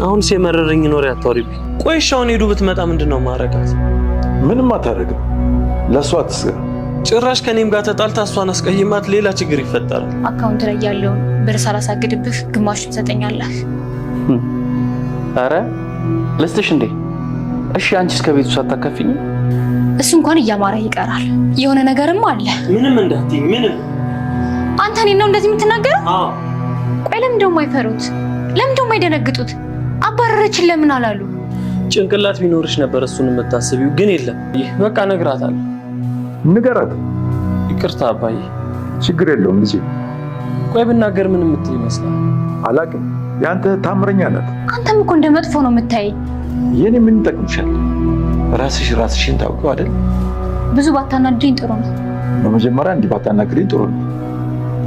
አሁን ሲመረረኝ ኖር ያታወሪብኝ። ቆይሽ አሁን ሄዱ ብትመጣ ምንድነው ማረጋት? ምንም አታረግም። ለሷ አትስጋ። ጭራሽ ከኔም ጋር ተጣልታ እሷን አስቀይማት ሌላ ችግር ይፈጠራል። አካውንት ላይ ያለውን ብር ሳላሳግድብህ ግማሹን ትሰጠኛለህ። አረ ለስተሽ እንዴ? እሺ አንቺስ ከቤቱ ሳታከፍኝ? እሱ እንኳን እያማረ ይቀራል። የሆነ ነገርም አለ። ምንም እንዳትይ ምንም። አንተ እኔን ነው እንደዚህ የምትናገረው? አዎ። ቆይ ለምን ደሞ አይፈሩት? ለምን ደሞ አይደነግጡት? አባረረችን ለምን አላሉ? ጭንቅላት ቢኖርሽ ነበር እሱን የምታስቢው፣ ግን የለም። ይህ በቃ ነግራታለሁ። ንገራት። ይቅርታ አባዬ። ችግር የለውም ልጄ። ቆይ ብናገር ምን የምትል ይመስላል? አላቅም። ያንተ ታምረኛ ናት። አንተም እኮ እንደ መጥፎ ነው የምታየኝ። የኔ ምን ይጠቅምሻል? ራስሽን ታውቂው አይደል? ብዙ ባታናግሪኝ ጥሩ ነው። በመጀመሪያ እንዲህ ባታናግሪኝ ጥሩ ነው።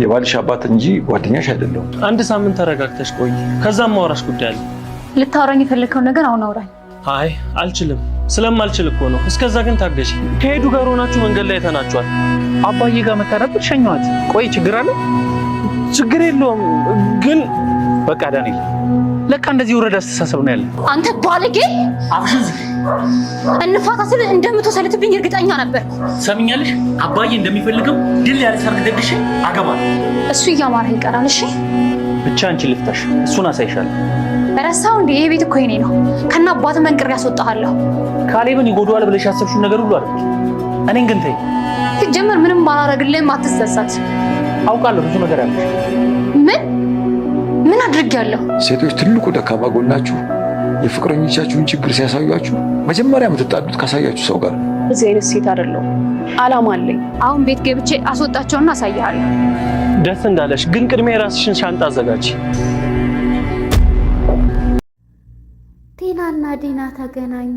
የባልሽ አባት እንጂ ጓደኛሽ አይደለሁም። አንድ ሳምንት ተረጋግተሽ ቆይ፣ ከዛም ማውራሽ ጉዳይ አለ። ልታወራኝ የፈለከው ነገር አሁን አውራኝ። አይ አልችልም። ስለማልችል እኮ ነው። እስከዛ ግን ታገሺ። ከሄዱ ጋር ሆናችሁ መንገድ ላይ ተናችኋል። አባዬ ጋር መታ ነበር ሸኘኋት። ቆይ ችግር አለ? ችግር የለውም ግን በቃ ዳንኤል ለካ እንደዚህ ወረዳ አስተሳሰብ ነው ያለ። አንተ ባለጌ! አብሽዝ እንፋታ ስል እንደምትወሰልትብኝ እርግጠኛ ነበር። ሰምኛለሽ? አባዬ እንደሚፈልገው ድል ያለ ሰርግ ደግሼ አገባለሁ። እሱ እያማረ ይቀራል። እሺ ብቻ አንቺ ልፍታሽ፣ እሱን አሳይሻለሁ። ረሳው እንዴ? ይሄ ቤት እኮ የኔ ነው። ከና አባት መንቅር ያስወጣሃለሁ። ካሌብን ይጎዳዋል ብለሽ ያሰብሽውን ነገር ሁሉ አድርጊ። እኔን ግን ተይ። ሲጀመር ምንም ባላረግልህም አትሰሳት። አውቃለሁ ብዙ ነገር ያለሽ። ምን አድርጌያለሁ? ሴቶች ትልቁ ደካማ ጎናችሁ የፍቅረኞቻችሁን ችግር ሲያሳዩአችሁ መጀመሪያ የምትጣዱት ካሳያችሁ ሰው ጋር። እዚህ አይነት ሴት አይደለሁም። አላማ አለኝ። አሁን ቤት ገብቼ አስወጣቸውና አሳያለሁ። ደስ እንዳለሽ፣ ግን ቅድሜ የራስሽን ሻንጣ አዘጋጂ። ቲናና ዲና ተገናኙ።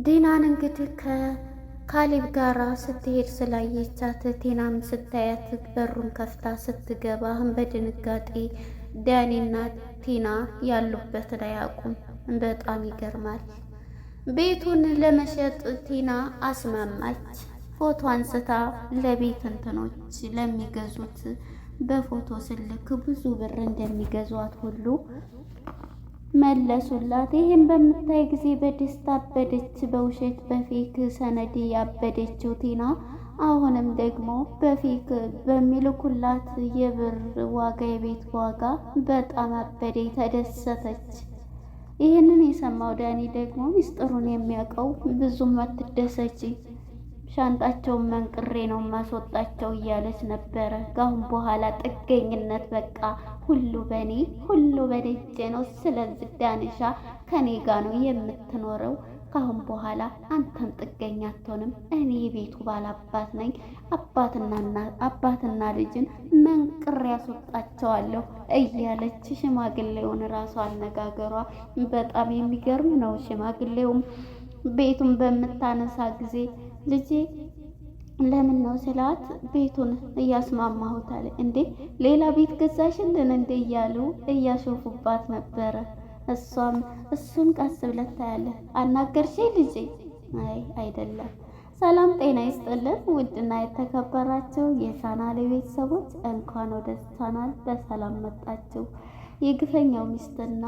ዲናን እንግዲህ ከካሌብ ጋራ ስትሄድ ስላየቻት ቲናም ስታያት በሩን ከፍታ ስትገባ በድንጋጤ ዳኒና ቲና ያሉበትን አያውቁም። በጣም ይገርማል። ቤቱን ለመሸጥ ቲና አስማማች። ፎቶ አንስታ ለቤት እንትኖች ለሚገዙት በፎቶ ስልክ ብዙ ብር እንደሚገዟት ሁሉ መለሱላት። ይህም በምታይ ጊዜ በደስታ አበደች። በውሸት በፌክ ሰነድ ያበደችው ቲና አሁንም ደግሞ በፌክ በሚልኩላት የብር ዋጋ የቤት ዋጋ በጣም አበደ፣ ተደሰተች። ይህንን የሰማው ዳኒ ደግሞ ሚስጥሩን የሚያውቀው ብዙም አትደሰች፣ ሻንጣቸውን መንቅሬ ነው ማስወጣቸው እያለች ነበረ። ካሁን በኋላ ጥገኝነት በቃ ሁሉ በደጄ ነው። ስለዚህ ዳንሻ ከኔ ጋ ነው የምትኖረው። ካሁን በኋላ አንተም ጥገኛ አትሆንም። እኔ የቤቱ ባላባት ነኝ። አባትና ልጅን መንቅሬ ያስወጣቸዋለሁ እያለች ሽማግሌውን ራሱ አነጋገሯ በጣም የሚገርም ነው። ሽማግሌውም ቤቱን በምታነሳ ጊዜ ልጄ ለምን ነው ስላት ቤቱን እያስማማሁት አለ። እንዴ ሌላ ቤት ገዛሽልን እንዴ እያሉ እያሾፉባት ነበረ። እሷም እሱን ቀስ ብለህ ታያለህ። አናገርሽኝ ልጄ? አይ አይደለም። ሰላም ጤና ይስጥልን ውድና የተከበራችሁ የቻናሌ ቤተሰቦች እንኳን ወደ ቻናል በሰላም መጣችሁ። የግፈኛው ሚስትና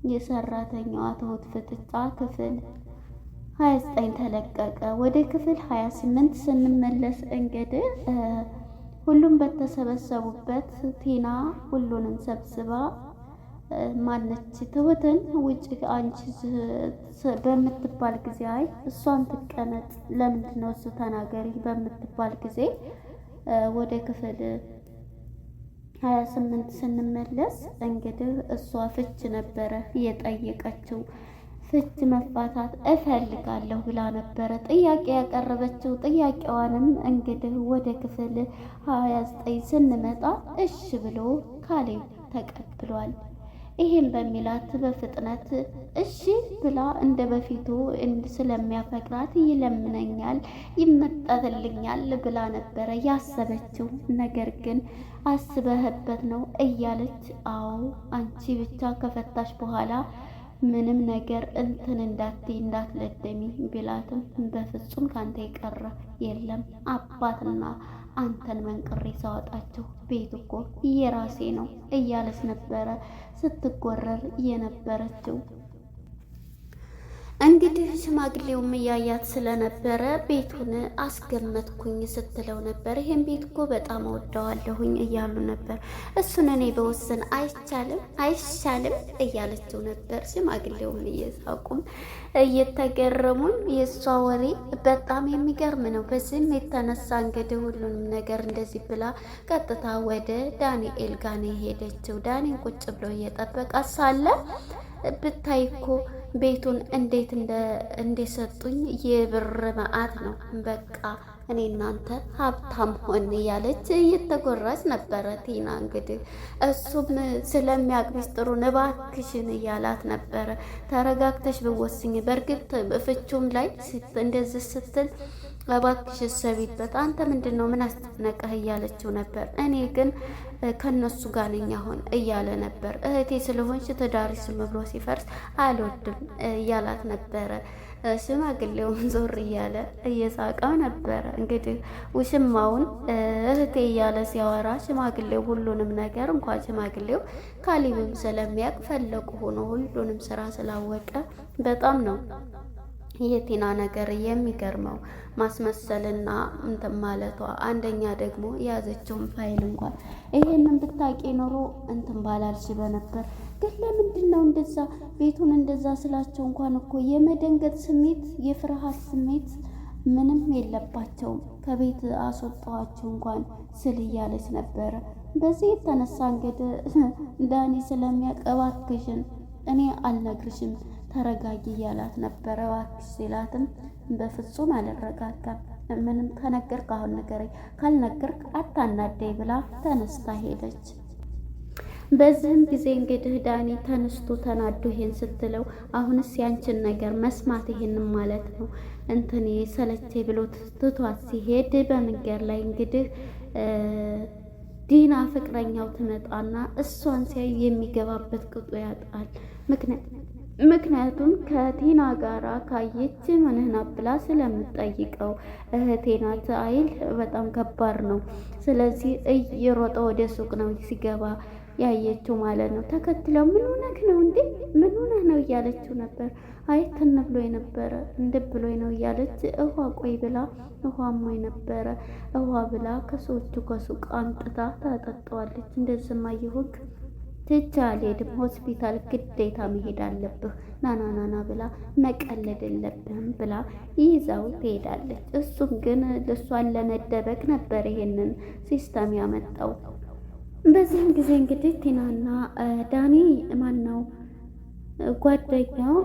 የሰራተኛዋ ትሁት ፍጥጫ ክፍል 29 ተለቀቀ። ወደ ክፍል 28 ስንመለስ እንግዲህ ሁሉም በተሰበሰቡበት ቲና ሁሉንም ሰብስባ ማነች ትሁትን ውጭ አንቺ በምትባል ጊዜ አይ እሷን ትቀመጥ ለምንድን ነው እሱ ተናገሪ በምትባል ጊዜ ወደ ክፍል 28 ስንመለስ እንግዲህ እሷ ፍች ነበረ የጠየቀችው። ፍች መፋታት እፈልጋለሁ ብላ ነበረ ጥያቄ ያቀረበችው። ጥያቄዋንም እንግዲህ ወደ ክፍል 29 ስንመጣ እሺ ብሎ ካሌብ ተቀብሏል። ይሄን በሚላት በፍጥነት እሺ ብላ እንደ በፊቱ ስለሚያፈቅራት ይለምነኛል፣ ይመጣልኛል ብላ ነበረ ያሰበችው። ነገር ግን አስበህበት ነው እያለች አዎ አንቺ ብቻ ከፈታሽ በኋላ ምንም ነገር እንትን እንዳትለደሚ ቢላትም በፍጹም ካንተ የቀረ የለም፣ አንተን መንቅሬ ሳወጣቸው ቤት እኮ የራሴ ነው እያለች ነበረ ስትጎረር የነበረችው። እንግዲህ ሽማግሌውም እያያት ስለነበረ ቤቱን አስገመትኩኝ ስትለው ነበር። ይሄን ቤት እኮ በጣም እወደዋለሁኝ እያሉ ነበር። እሱን እኔ በወሰን አይሻልም እያለችው ነበር። ሽማግሌውም እየሳቁም እየተገረሙም የእሷ ወሬ በጣም የሚገርም ነው። በዚህም የተነሳ እንግዲህ ሁሉንም ነገር እንደዚህ ብላ ቀጥታ ወደ ዳንኤል ጋር ነው የሄደችው። ዳንኤል ቁጭ ብሎ እየጠበቃት ሳለ ብታይ እኮ ቤቱን እንዴት እንደሰጡኝ የብር መዓት ነው። በቃ እኔ እናንተ ሀብታም ሆን እያለች እየተጎራች ነበረ ቲና። እንግዲህ እሱም ስለሚያውቅ ሚስጥሩን እባክሽን እያላት ነበረ። ተረጋግተሽ ብወስኝ በእርግጥ ፍቹም ላይ እንደዚህ ስትል እባክሽ ሰቢበት፣ አንተ ምንድን ነው ምን አስጨነቀህ እያለችው ነበር። እኔ ግን ከነሱ ጋር ነኝ አሁን እያለ ነበር። እህቴ ስለሆንሽ ትዳርሽ ዝም ብሎ ሲፈርስ አልወድም እያላት ነበረ። ሽማግሌውን ዞር እያለ እየሳቀው ነበረ። እንግዲህ ውሽማውን እህቴ እያለ ሲያወራ ሽማግሌው ሁሉንም ነገር እንኳን ሽማግሌው ካሊብም ስለሚያውቅ ፈለቁ ሆኖ ሁሉንም ስራ ስላወቀ በጣም ነው የቲና ነገር የሚገርመው ማስመሰልና እንትን ማለቷ። አንደኛ ደግሞ የያዘችውን ፋይል እንኳን ይሄንን ብታቂ ኖሮ እንትን ባላልሽ በነበር። ግን ለምንድን ነው እንደዛ ቤቱን እንደዛ ስላቸው እንኳን እኮ የመደንገጥ ስሜት የፍርሃት ስሜት ምንም የለባቸውም። ከቤት አስወጣኋቸው እንኳን ስል እያለች ነበረ። በዚህ የተነሳ እንግዲህ ዳኒ ስለሚያቀባክሽን እኔ አልነግርሽም ተረጋጊ እያላት ነበረ። እባክሽ ሲላትም በፍጹም አልረጋጋም። ምንም ከነገርክ አሁን ንገረኝ፣ ካልነገርክ አታናደኝ ብላ ተነስታ ሄደች። በዚህም ጊዜ እንግዲህ ዳኒ ተነስቶ ተናዶ ይሄን ስትለው አሁንስ ያንቺን ነገር መስማት ይሄንን ማለት ነው እንትን ሰለቼ ብሎ ትቷት ሲሄድ በመንገድ ላይ እንግዲህ ዲና ፍቅረኛው ትመጣና እሷን ሲያይ የሚገባበት ቅጡ ያጣል። ምክንያቱም ከቲና ጋራ ካየች ምንህና ብላ ስለምጠይቀው እህቴ ናት አይል በጣም ከባድ ነው። ስለዚህ እየሮጠ ወደ ሱቅ ነው ሲገባ ያየችው ማለት ነው። ተከትለው ምን ሆነህ ነው እንዴ ምን ሆነህ ነው እያለችው ነበር። አይ ትን ብሎ ነበረ እንደ ብሎ ነው እያለች ውሃ ቆይ ብላ ውሃ ሞይ ነበረ ውሃ ብላ ከሰዎቹ ከሱቅ አምጥታ ታጠጣዋለች። እንደዚህማ ይሁን ትቼ አልሄድም፣ ሆስፒታል ግዴታ መሄድ አለብህ፣ ናናናና ብላ መቀለድ የለብህም ብላ ይዛው ትሄዳለች። እሱም ግን እሷን ለመደበቅ ነበር ይሄንን ሲስተም ያመጣው። በዚህም ጊዜ እንግዲህ ቲናና ዳኒ ማነው ጓደኛው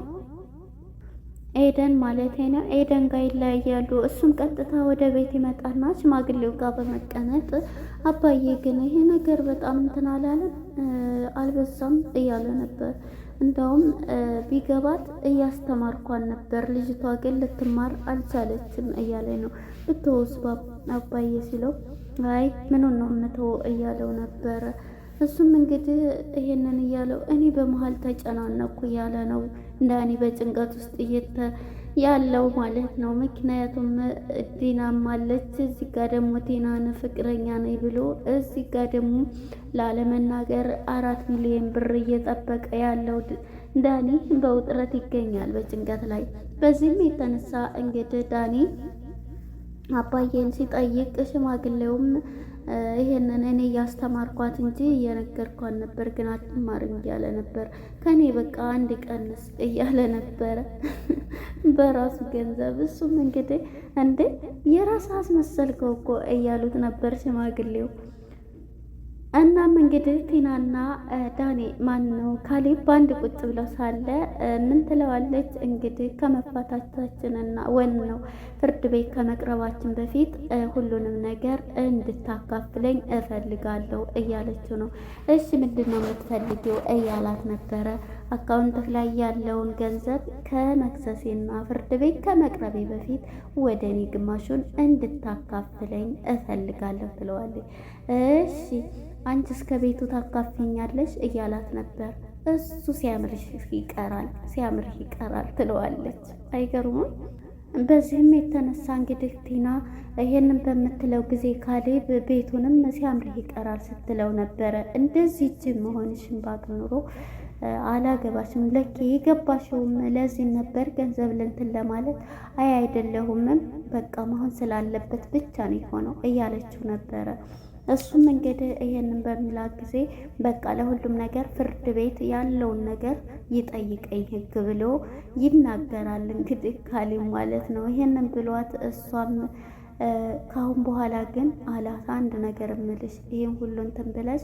ኤደን ማለት ነው ኤደን ጋር ይለያያሉ። እሱም ቀጥታ ወደ ቤት ይመጣና ሽማግሌው ጋር በመቀመጥ አባዬ ግን ይሄ ነገር በጣም እንትን አላለም አልበዛም እያለ ነበር። እንደውም ቢገባት እያስተማርኳን ነበር፣ ልጅቷ ግን ልትማር አልቻለችም እያለ ነው። ብትወስ አባዬ ሲለው አይ ምኑን ነው የምትወው እያለው ነበረ። እሱም እንግዲህ ይሄንን እያለው እኔ በመሀል ተጨናነኩ እያለ ነው ዳኒ በጭንቀት ውስጥ ያለው ማለት ነው። ምክንያቱም ዲናም አለች እዚህ ጋር ደግሞ ቲናን ፍቅረኛ ነኝ ብሎ እዚህ ጋር ደግሞ ላለመናገር 4 ሚሊዮን ብር እየጠበቀ ያለው ዳኒ በውጥረት ይገኛል በጭንቀት ላይ። በዚህም የተነሳ እንግዲህ ዳኒ አባዬን ሲጠይቅ ሽማግሌውም ይሄንን እኔ እያስተማርኳት እንጂ እየነገርኳት ነበር፣ ግን አትማርም እያለ ነበር። ከኔ በቃ አንድ ቀንስ እያለ ነበረ በራሱ ገንዘብ። እሱም እንግዲህ እንዴ የራስ አስመሰልከው እኮ እያሉት ነበር ሽማግሌው። እናም እንግዲህ ቲናና ዳኒ ማን ነው ካሌብ በአንድ ቁጭ ብለው ሳለ ምን ትለዋለች እንግዲህ ከመፋታታችንና ወን ነው ፍርድ ቤት ከመቅረባችን በፊት ሁሉንም ነገር እንድታካፍለኝ እፈልጋለሁ እያለችው ነው። እሺ ምንድን ነው የምትፈልጊው እያላት ነበረ። አካውንትህ ላይ ያለውን ገንዘብ ከመክሰሴና ፍርድ ቤት ከመቅረቤ በፊት ወደ እኔ ግማሹን እንድታካፍለኝ እፈልጋለሁ ትለዋለች። እሺ አንቺ እስከ ቤቱ ታካፊኛለሽ እያላት ነበር። እሱ ሲያምርህ ይቀራል ትለዋለች። አይገርሙም? በዚህም የተነሳ እንግዲህ ቲና ይሄንን በምትለው ጊዜ ካሌብ ቤቱንም ሲያምርህ ይቀራል ስትለው ነበረ። እንደዚህ እጅ መሆንሽን ባቅ ኑሮ አላገባሽም፣ ለኪ የገባሽውም ለዚህ ነበር ገንዘብ ልንትን ለማለት አይደለሁምም በቃ መሆን ስላለበት ብቻ ነው የሆነው እያለችው ነበረ። እሱም እንግዲህ ይሄንን በሚላት ጊዜ በቃ ለሁሉም ነገር ፍርድ ቤት ያለውን ነገር ይጠይቀኝ ህግ ብሎ ይናገራል። እንግዲህ ካሌብ ማለት ነው ይሄንን ብሏት እሷም ካሁን በኋላ ግን አላት አንድ ነገር እምልሽ ይሄን ሁሉ እንትን ብለሽ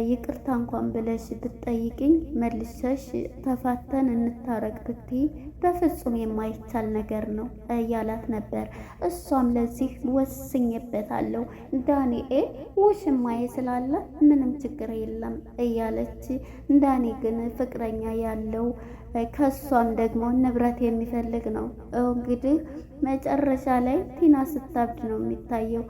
ይቅርታ እንኳን ብለሽ ብትጠይቅኝ መልሰሽ ተፋተን እንታረቅ ብትይ በፍጹም የማይቻል ነገር ነው እያላት ነበር። እሷም ለዚህ ወስኜበታለሁ ዳንኤል ውሽማዬ ስላለ ምንም ችግር የለም እያለች ዳኒ ግን ፍቅረኛ ያለው ከሷም ደግሞ ንብረት የሚፈልግ ነው። እንግዲህ መጨረሻ ላይ ቲና ስታብድ ነው የሚታየው።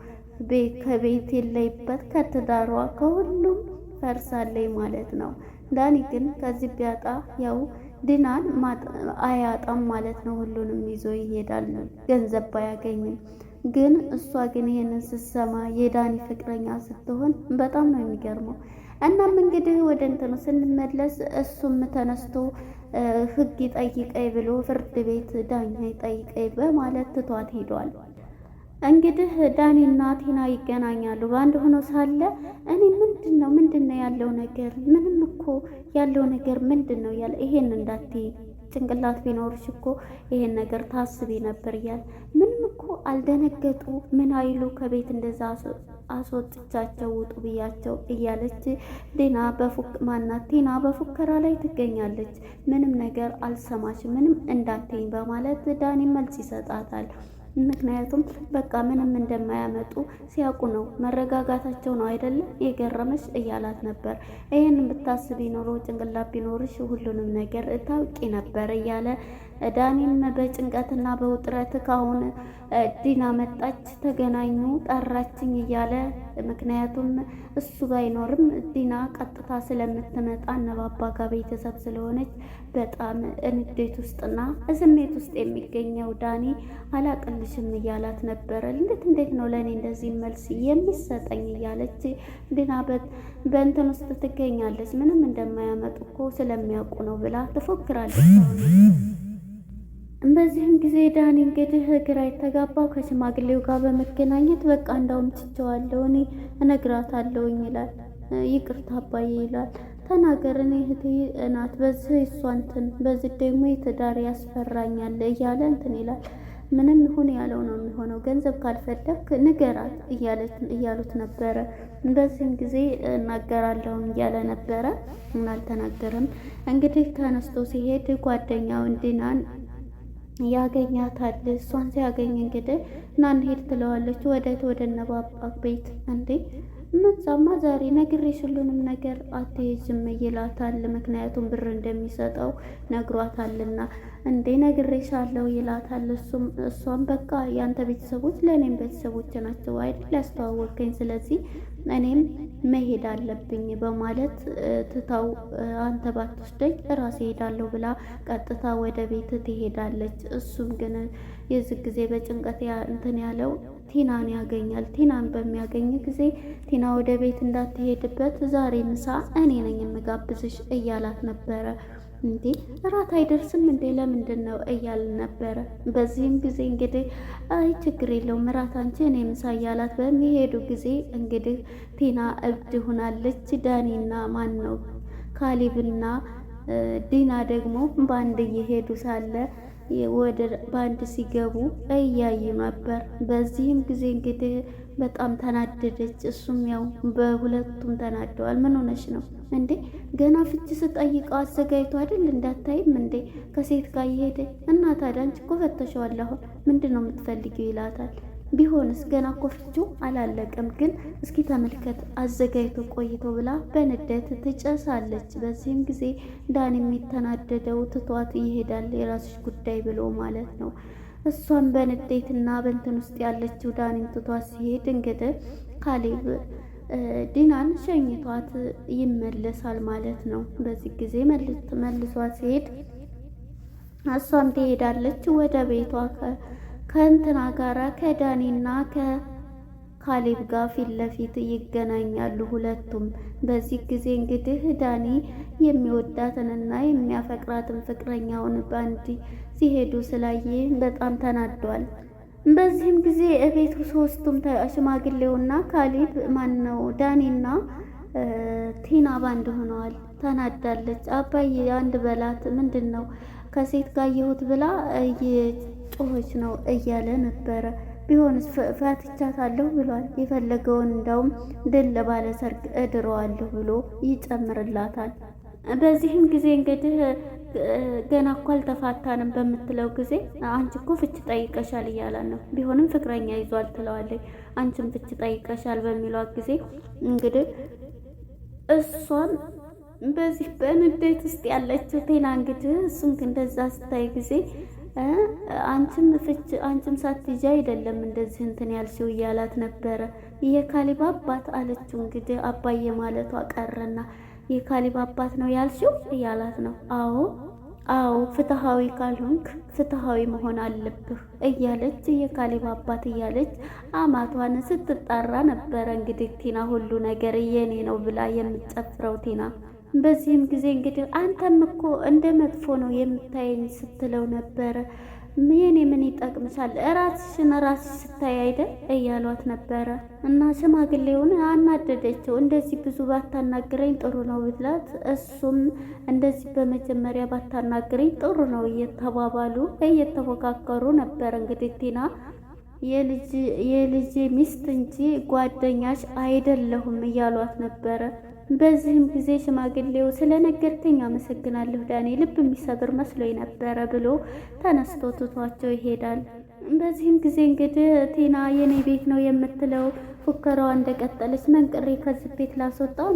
ከቤት የለይበት ከትዳሯ ከሁሉም ፈርሳለይ ማለት ነው። ዳኒ ግን ከዚህ ቢያጣ ያው ዲናን አያጣም ማለት ነው። ሁሉንም ይዞ ይሄዳል ገንዘብ ባያገኝም። ግን እሷ ግን ይሄንን ስትሰማ የዳኒ ፍቅረኛ ስትሆን በጣም ነው የሚገርመው። እናም እንግዲህ ወደ እንትኑ ስንመለስ እሱም ተነስቶ ህግ ይጠይቀኝ ብሎ ፍርድ ቤት ዳኛ ይጠይቀኝ በማለት ትቷት ሄዷል። እንግዲህ ዳኒና ቲና ይገናኛሉ። በአንድ ሆኖ ሳለ እኔ ምንድነው ያለው ነገር? ምንም እኮ ያለው ነገር ምንድነው ያለ ይሄን እንዳትይ ጭንቅላት ቢኖርሽ እኮ ይሄን ነገር ታስቢ ነበር እያለ ምንም እኮ አልደነገጡ ምን አይሉ ከቤት እንደዛ አስወጥቻቸው ውጡ ብያቸው እያለች ቲና በፉከራ ላይ ትገኛለች። ምንም ነገር አልሰማሽም ምንም እንዳትይኝ በማለት ዳኒ መልስ ይሰጣታል። ምክንያቱም በቃ ምንም እንደማያመጡ ሲያውቁ ነው መረጋጋታቸው ነው አይደለም የገረመሽ እያላት ነበር። ይሄን ብታስቢ ኖሮ ጭንቅላት ቢኖርሽ ሁሉንም ነገር ታውቂ ነበር እያለ ዳኒም በጭንቀትና በውጥረት ካሁን ዲና መጣች ተገናኙ ጠራችኝ እያለ ምክንያቱም እሱ ባይኖርም ዲና ቀጥታ ስለምትመጣ እነባባ ጋር ቤተሰብ ስለሆነች በጣም እንዴት ውስጥና ስሜት ውስጥ የሚገኘው ዳኒ አላቅልሽም እያላት ነበረ። እንዴት ነው ለእኔ እንደዚህ መልስ የሚሰጠኝ እያለች ዲና በእንትን ውስጥ ትገኛለች። ምንም እንደማያመጡ እኮ ስለሚያውቁ ነው ብላ ትፎክራለች። በዚህም ጊዜ ዳኒ እንግዲህ ግራ የተጋባው ከሽማግሌው ጋር በመገናኘት በቃ እንዳውም ትቼዋለሁ እኔ እነግራታለሁኝ ይላል። ይቅርታ አባዬ ይላል። ተናገር እኔ እህቴ ናት በዚህ እሷ እንትን በዚህ ደግሞ የትዳር ያስፈራኛል እያለ እንትን ይላል። ምንም ይሁን ያለው ነው የሚሆነው። ገንዘብ ካልፈለክ ንገራት እያሉት ነበረ። በዚህም ጊዜ እናገራለሁ እያለ ነበረ እና አልተናገረም። እንግዲህ ተነስቶ ሲሄድ ጓደኛውን ዲናን ያገኛታል። እሷን ሲያገኝ እንግዲህ ና እንሂድ ትለዋለች። ወደ ነባባ ቤት እንዴ ምንዛማ ዛሬ ነግሬሽ ሁሉንም ነገር አትሄጂም ይላታል። ምክንያቱም ብር እንደሚሰጠው ነግሯታልና እንዴ ነግሬሻለሁ ይላታል። እሷም በቃ ያንተ ቤተሰቦች ለእኔም ቤተሰቦች ናቸው አይደል ያስተዋወቀኝ፣ ስለዚህ እኔም መሄድ አለብኝ በማለት ትታው አንተ ባትወስደኝ እራሴ ሄዳለሁ ብላ ቀጥታ ወደ ቤት ትሄዳለች። እሱም ግን የዚህ ጊዜ በጭንቀት እንትን ያለው ቲናን ያገኛል። ቲናን በሚያገኝ ጊዜ ቲና ወደ ቤት እንዳትሄድበት ዛሬ ምሳ እኔ ነኝ የምጋብዝሽ እያላት ነበረ። እንዴ እራት አይደርስም እንዴ ለምንድን ነው እያል ነበረ። በዚህም ጊዜ እንግዲህ አይ ችግር የለውም እራት አንቺ እኔ ምሳ እያላት በሚሄዱ ጊዜ እንግዲህ ቲና እብድ ሆናለች። ዳኒና ማን ነው ካሌብና ዲና ደግሞ በአንድ እየሄዱ ሳለ በአንድ ሲገቡ እያዩ ነበር። በዚህም ጊዜ እንግዲህ በጣም ተናደደች። እሱም ያው በሁለቱም ተናደዋል። ምን ሆነሽ ነው እንዴ? ገና ፍቺ ስጠይቀው አዘጋጅቶ አይደል እንዳታይም እንዴ ከሴት ጋር እየሄደ እና ታዲያ አንቺ እኮ ፈተሸዋል አሁን ምንድን ነው የምትፈልጊው ይላታል። ቢሆንስ ገና እኮ ፍቺው አላለቀም፣ ግን እስኪ ተመልከት አዘጋጅቶ ቆይቶ ብላ በንዴት ትጨሳለች። በዚህም ጊዜ ዳን የሚተናደደው ትቷት ይሄዳል። የራስሽ ጉዳይ ብሎ ማለት ነው። እሷም በንዴትና በእንትን ውስጥ ያለችው ዳኒን ትቷት ሲሄድ እንግዲህ ካሌብ ዲናን ሸኝቷት ይመለሳል ማለት ነው። በዚህ ጊዜ መልሷት ሲሄድ እሷም ትሄዳለች ወደ ቤቷ ከእንትና ጋራ ከዳኒና ከካሌብ ጋር ፊት ለፊት ይገናኛሉ ሁለቱም። በዚህ ጊዜ እንግዲህ ዳኒ የሚወዳትንና የሚያፈቅራትን ፍቅረኛውን ባንዲ ሲሄዱ ስላየ በጣም ተናዷል። በዚህም ጊዜ እቤቱ ሶስቱም ሽማግሌውና ካሌብ ማነው ዳኒና ቲና ባንድ ሆነዋል። ተናዳለች። አባዬ አንድ በላት ምንድን ነው ከሴት ጋር የሁት ብላ እየጮኸች ነው እያለ ነበረ። ቢሆንስ ፈትቻታለሁ ብሏል። የፈለገውን እንዳውም ድል ባለ ሰርግ እድረዋለሁ ብሎ ይጨምርላታል። በዚህም ጊዜ እንግዲህ ገና እኮ አልተፋታንም በምትለው ጊዜ አንቺ እኮ ፍች ጠይቀሻል እያላት ነው። ቢሆንም ፍቅረኛ ይዟል ትለዋለች። አንቺም ፍች ጠይቀሻል በሚሏት ጊዜ እንግዲህ እሷን በዚህ በንዴት ውስጥ ያለችው ቴና እንግዲህ እሱን እንደዛ ስታይ ጊዜ አንቺም ሳትይዣ አይደለም እንደዚህ እንትን ያልሽው እያላት ነበረ። የካሌብ አባት አለችው። እንግዲህ አባዬ ማለቷ ቀረና የካሌብ አባት ነው ያልሽው እያላት ነው። አዎ ፍትሃዊ ካልሆንክ ፍትሃዊ መሆን አለብህ እያለች የካሌብ አባት እያለች አማቷን ስትጣራ ነበረ። እንግዲህ ቲና ሁሉ ነገር የኔ ነው ብላ የምትጨፍረው ቲና። በዚህም ጊዜ እንግዲህ አንተም እኮ እንደ መጥፎ ነው የምታየኝ ስትለው ነበረ። የኔ ምን ይጠቅምሻል ራስሽን ራስሽ ስታይ አይደል እያሏት ነበረ። እና ሽማግሌውን አናደደችው። እንደዚህ ብዙ ባታናግረኝ ጥሩ ነው ብላት፣ እሱም እንደዚህ በመጀመሪያ ባታናግረኝ ጥሩ ነው እየተባባሉ እየተፎካከሩ ነበር። እንግዲህ ቲና የልጅ ሚስት እንጂ ጓደኛሽ አይደለሁም እያሏት ነበረ። በዚህም ጊዜ ሽማግሌው ስለነገርከኝ አመሰግናለሁ ዳኔ፣ ልብ የሚሰብር መስሎኝ ነበረ ብሎ ተነስቶ ትቷቸው ይሄዳል። በዚህም ጊዜ እንግዲህ ቲና የኔ ቤት ነው የምትለው ፉከራዋ እንደቀጠለች፣ መንቅሬ ከዚህ ቤት ላስወጣው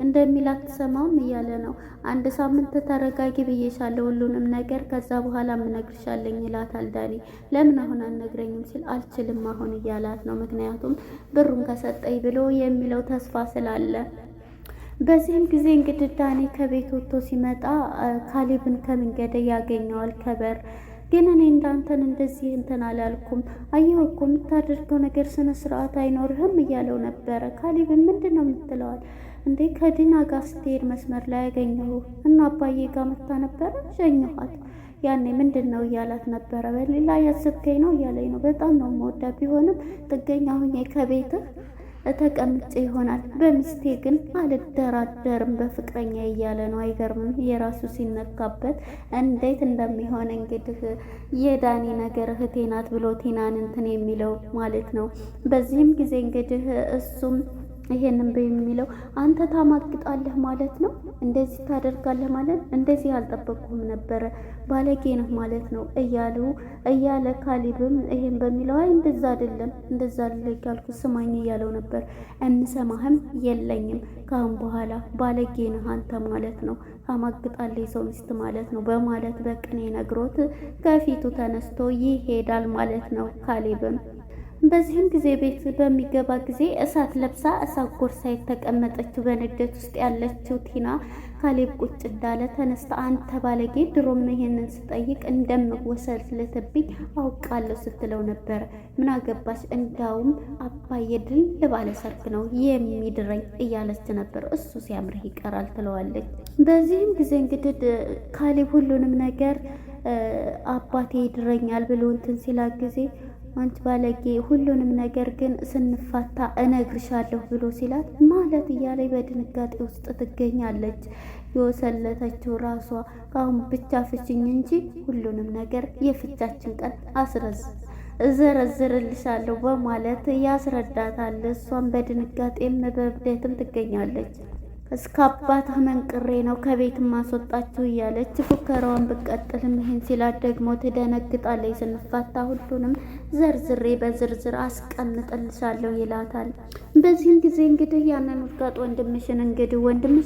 እንደሚል አትሰማውም እያለ ነው። አንድ ሳምንት ተረጋጊ ብዬሻለሁ ሁሉንም ነገር፣ ከዛ በኋላ ምነግርሻለኝ ይላታል ዳኒ። ለምን አሁን አልነግረኝም ሲል አልችልም አሁን እያላት ነው። ምክንያቱም ብሩን ከሰጠኝ ብሎ የሚለው ተስፋ ስላለ። በዚህም ጊዜ እንግዲህ ዳኒ ከቤት ወጥቶ ሲመጣ ካሌብን ከመንገድ ያገኘዋል ከበር። ግን እኔ እንዳንተን እንደዚህ እንትን አላልኩም፣ አየሁ እኮ የምታደርገው ነገር ስነ ስርዓት አይኖርህም እያለው ነበረ። ካሌብን ምንድን ነው የምትለዋል እንዴ? ከዲና ጋር ስትሄድ መስመር ላይ ያገኘሁ እና አባዬ ጋር መታ ነበረ ሸኘኋት። ያኔ ምንድን ነው እያላት ነበረ። በሌላ ያስብከኝ ነው እያለኝ ነው። በጣም ነው የምወዳ፣ ቢሆንም ጥገኛ ሁኜ ከቤትህ ተቀምጬ ይሆናል፣ በሚስቴ ግን አልደራደርም በፍቅረኛ እያለ ነው። አይገርምም? የራሱ ሲነካበት እንዴት እንደሚሆን እንግዲህ የዳኒ ነገር እህቴ ናት ብሎ ቲናን እንትን የሚለው ማለት ነው። በዚህም ጊዜ እንግዲህ እሱም ይሄንን በሚለው አንተ ታማግጣለህ ማለት ነው፣ እንደዚህ ታደርጋለህ ማለት እንደዚህ አልጠበቅኩም ነበረ፣ ባለጌ ነህ ማለት ነው እያለ ካሌብም ይሄን በሚለው አይ እንደዛ አይደለም እንደዛ ያልኩ ስማኝ እያለው ነበር። እንሰማህም የለኝም ካሁን በኋላ ባለጌ ነህ አንተ ማለት ነው፣ ታማግጣለህ ሰው ሚስት ማለት ነው በማለት በቅኔ ነግሮት ከፊቱ ተነስቶ ይሄዳል ማለት ነው ካሌብም። በዚህም ጊዜ ቤት በሚገባ ጊዜ እሳት ለብሳ እሳት ጎርሳ የተቀመጠችው በንዴት ውስጥ ያለችው ቲና ካሌብ ቁጭ እንዳለ ተነስታ አንተ ባለጌ ድሮም ይሄንን ስጠይቅ እንደምወሰልትብኝ አውቃለሁ ስትለው ነበር። ምን አገባሽ እንዳውም አባዬ ድል ባለ ሰርግ ነው የሚድረኝ እያለች ነበር። እሱ ሲያምርህ ይቀራል ትለዋለች። በዚህም ጊዜ እንግዲህ ካሌብ ሁሉንም ነገር አባቴ ይድረኛል ብሎ እንትን ሲላት ጊዜ አንቺ ባለጌ ሁሉንም ነገር ግን ስንፋታ እነግርሻለሁ ብሎ ሲላት ማለት እያለ በድንጋጤ ውስጥ ትገኛለች። የወሰለተችው ራሷ ካሁን ብቻ ፍችኝ እንጂ ሁሉንም ነገር የፍቻችን ቀን እዘረዝርልሻለሁ በማለት ያስረዳታል። እሷም በድንጋጤም በብደትም ትገኛለች። እስከ አባትህ መንቅሬ ነው ከቤት ማስወጣችሁ እያለች ፉከራዋን ብትቀጥልም ይሄን ሲላት ደግሞ ትደነግጣለች። ስንፋታ ሁሉንም ዘርዝሬ በዝርዝር አስቀምጥልሻለሁ ይላታል። በዚህም ጊዜ እንግዲህ ያንን ውድጋጥ ወንድምሽ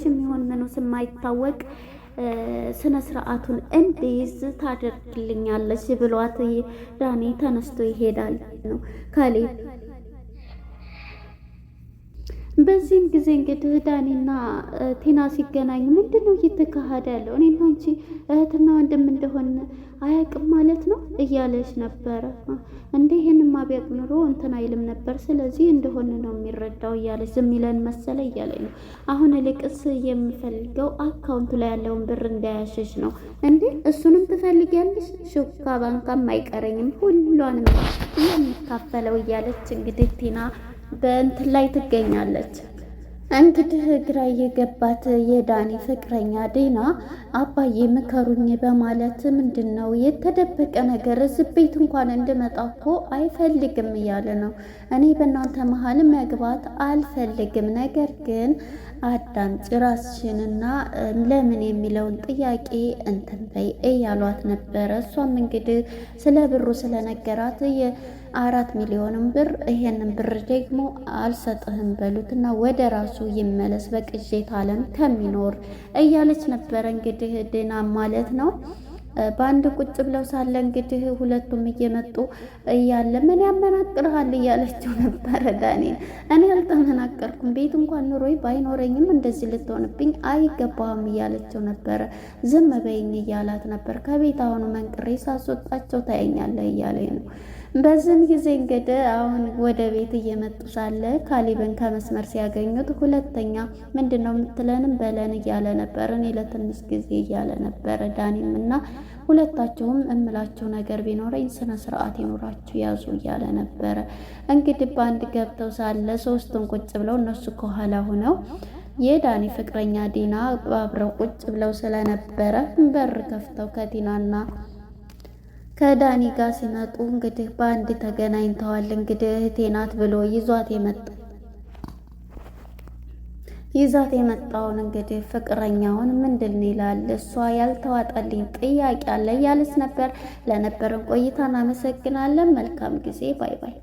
የሚሆን ምኑ የማይታወቅ ስነ ስርዓቱን እንዲይዝ ታደርግልኛለች ብሏት ዳኒ ተነስቶ ይሄዳል ነው ካሌብ። በዚህም ጊዜ እንግዲህ ዳኒና ቲና ሲገናኙ ምንድነው እየተካሄደ ያለው? እኔና አንቺ እህትና ወንድም እንደሆነ አያውቅም ማለት ነው እያለች ነበረ። እንዴ ይሄንማ ቢያውቅ ኑሮ እንትን አይልም ነበር፣ ስለዚህ እንደሆነ ነው የሚረዳው እያለች ዝም ይለን መሰለ እያለኝ ነው። አሁን ልቅስ የምፈልገው አካውንቱ ላይ ያለውን ብር እንዳያሸሽ ነው። እንዴ እሱንም ትፈልጊያለሽ? ሹካ ባንካም አይቀረኝም ሁሏንም የምካፈለው እያለች እንግዲህ ቲና በእንትን ላይ ትገኛለች። እንግዲህ ግራ የገባት የዳኒ ፍቅረኛ ዲና አባዬ ምከሩኝ በማለት ምንድን ነው የተደበቀ ነገር እዚህ ቤት እንኳን እንድመጣ እኮ አይፈልግም እያለ ነው። እኔ በእናንተ መሀል መግባት አልፈልግም፣ ነገር ግን አዳምጪ ራስሽንና ለምን የሚለውን ጥያቄ እንትን በይ እያሏት ነበረ። እሷም እንግዲህ ስለ ብሩ ስለነገራት የ4 ሚሊዮንም ብር ይሄንን ብር ደግሞ አልሰጥህም በሉትና ወደ ራሱ ይመለስ በቅዤት ዓለም ከሚኖር እያለች ነበረ እንግዲህ ዲና ማለት ነው። በአንድ ቁጭ ብለው ሳለ እንግዲህ ሁለቱም እየመጡ እያለ ምን ያመናቅርሃል እያለችው ነበረ ዳኒን። እኔ አልተመናቀርኩም፣ ቤት እንኳን ኑሮይ ባይኖረኝም እንደዚህ ልትሆንብኝ አይገባም እያለችው ነበረ። ዝም በይኝ እያላት ነበር። ከቤት አሁኑ መንቅሬ ሳስወጣቸው ታየኛለህ እያለኝ ነው። በዚህም ጊዜ እንግዲህ አሁን ወደ ቤት እየመጡ ሳለ ካሊብን ከመስመር ሲያገኙት ሁለተኛ ምንድነው የምትለንም በለን እያለ ነበር። እኔ ለትንሽ ጊዜ እያለ ነበረ ዳኒም እና ሁለታቸውም እምላቸው ነገር ቢኖረኝ ስነ ስርዓት ይኖራችሁ ያዙ እያለ ነበረ። እንግዲህ በአንድ ገብተው ሳለ ሶስቱን ቁጭ ብለው እነሱ ከኋላ ሆነው የዳኒ ፍቅረኛ ዲና አብረው ቁጭ ብለው ስለነበረ በር ከፍተው ከዲናና ከዳኒ ጋር ሲመጡ እንግዲህ በአንድ ተገናኝተዋል። እንግዲህ እህቴ ናት ብሎ ይዛት የመጣውን እንግዲህ ፍቅረኛውን ምንድን ይላል? እሷ ያልተዋጠልኝ ጥያቄ አለ እያለች ነበር። ለነበረን ቆይታ እናመሰግናለን። መልካም ጊዜ። ባይ ባይ።